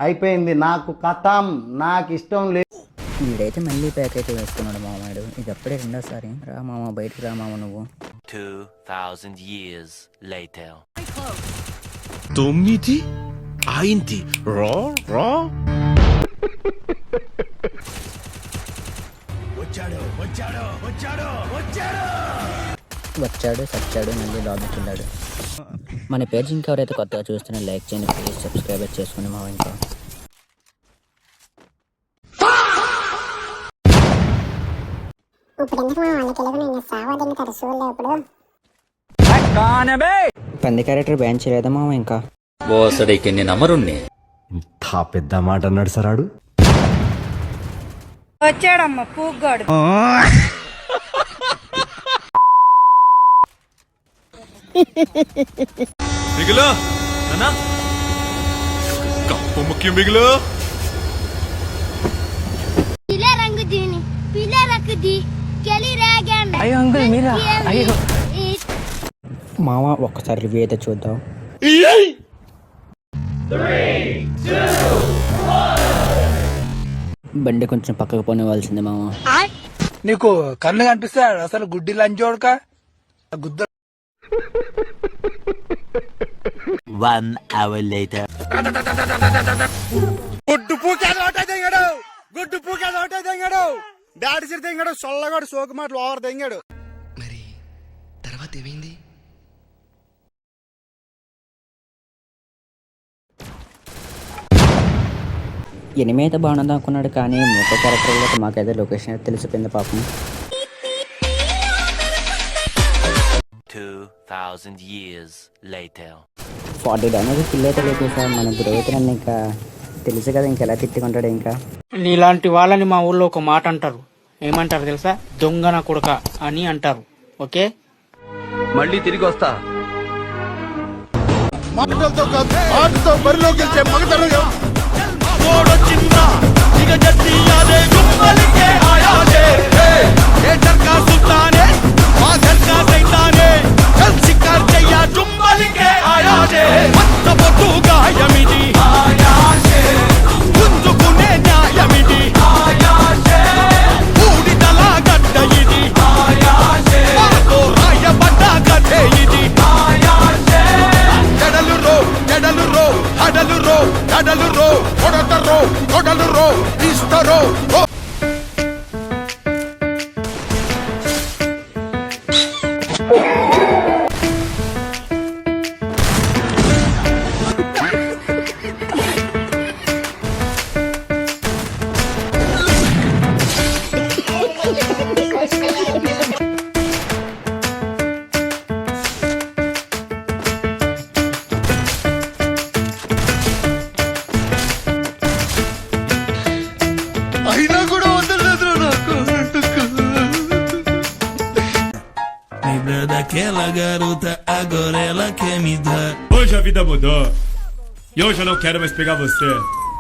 అయిపోయింది, నాకు కథం, నాకు ఇష్టం లేదు. వీడైతే మళ్ళీ ప్యాకెట్ వేసుకున్నాడు మామాడు. ఇది అప్పుడే రెండోసారి. రా మామ, బయటకు రా మామ నువ్వు. 2000 years later. 9 అయింది. రా రా వచ్చాడు సచ్చాడు, మళ్ళీ లాబీకి వెళ్ళాడు. మన పేజ్ ఇంకెవరైతే కొత్తగా చూస్తున్నా లైక్ చేయండి ప్లీజ్, సబ్స్క్రైబ్ చేసుకుని మావ. ఇంకా పంది క్యారెక్టర్ బ్యాన్ చేయలేదా మామ? ఇంకా బోసడికి నేను అమరుణ్ణి. ఇంత పెద్ద మాట అన్నాడు సరాడు. వచ్చాడమ్మ పూగ్గాడు. మిగిలో నానా కప్పు ముఖ్యం. మిగిలో మామ ఒక్కసారి రివ్యూ అయితే చూద్దాం. బండి కొంచెం పక్కకు పోనివ్వాల్సిందే మామ. నీకు కన్ను కనిపిస్తాడు అసలు గుడ్డి లంచోడక గుద్ద. 1 hour later. గుడ్డు పూకేది ఒకటే తెంగాడు, గుడ్డు పూకేది ఒకటే తెంగాడు, డాడీ సిరి తెంగాడు, సొల్లగాడు, సోకు మాటలు ఓవర్ తెంగాడు. మరి తర్వాత ఏమైంది? ఎనిమిది అయితే బాగుంది అనుకున్నాడు, కానీ మొక్క క్యారెక్టర్లో మాకైతే లొకేషన్ అయితే తెలిసిపోయింది పాపం. 2000 years later. 40 డ్యామేజ్ కిల్ అయితే లేదు సార్. మన గురి అయితే నన్ను ఇంకా తెలుసు కదా, ఇంకెలా తిట్టుకుంటాడు. ఇంకా నీలాంటి వాళ్ళని మా ఊళ్ళో ఒక మాట అంటారు. ఏమంటారు తెలుసా? దొంగన కొడుక అని అంటారు. ఓకే, మళ్ళీ తిరిగి వస్తా. అయినా కూడా వదలలేదు నాకు. Daquela garota, agora ela quer me dar. Hoje a vida mudou. E hoje eu não quero mais pegar você.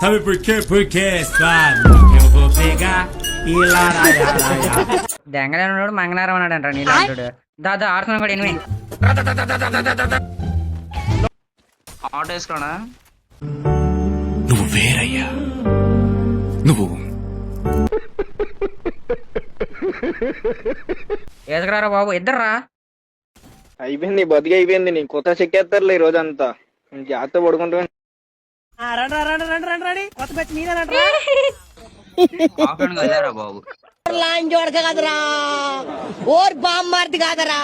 Sabe por quê? Porque é suave. Eu vou pegar e laraiaraia. దెంగలేనుడు మంగళారం అన్నాడంట నీలాంటి. దాదా ఆడుతున్నా కూడా ఎనిమిది ఆటో వేసుకోనా? నువ్వు వేరయ్యా. నువ్వు ఎదగరారా బాబు, ఇద్దర్రా. అయిపోయింది, బతికి అయిపోయింది. నీ కొత్త చెక్కేస్తారులే ఈ రోజంతా. జాగ్రత్త పడుకుంటా. బాబు కదరా ఓర్ బామ్మార్ది కాదరా.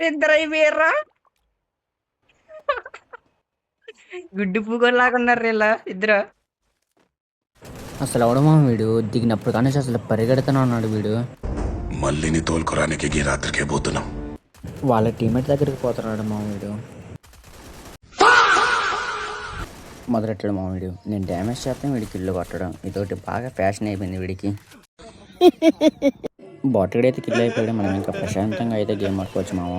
ఇద్దరు అయిపోయారా, గుడ్డు పూగోలాగా ఉన్నారు ఇలా ఇద్దరు. అసలు అవడమా వీడు దిగినప్పుడు కానీ అసలు పరిగెడుతూనే ఉన్నాడు వీడు. మళ్ళీని తోలుకురానికి ఈ రాత్రికే పోతున్నాం. వాళ్ళ టీమేట్ దగ్గరికి పోతున్నాడు మా వీడు. మొదలెట్టాడు మా వీడు. నేను డ్యామేజ్ చేస్తాను, వీడికి ఇల్లు కొట్టడం ఇదొకటి బాగా ఫ్యాషన్ అయిపోయింది వీడికి. బాటిల్ అయితే కిల్ అయిపోయాడు. మనం ఇంకా ప్రశాంతంగా అయితే గేమ్ ఆడుకోవచ్చు మామ.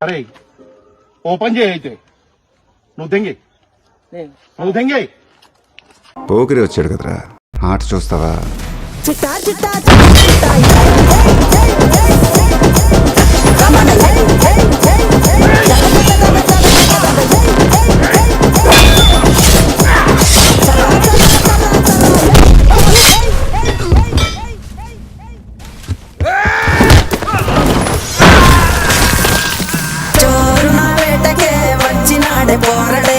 అరే ఓపెన్ చేయి అయితే నువ్వు తెంగి నువ్వు తెంగి పోకిరి వచ్చాడు కదరా ఆట చూస్తావా చోరున వేటకే వచ్చినాడే పోరడే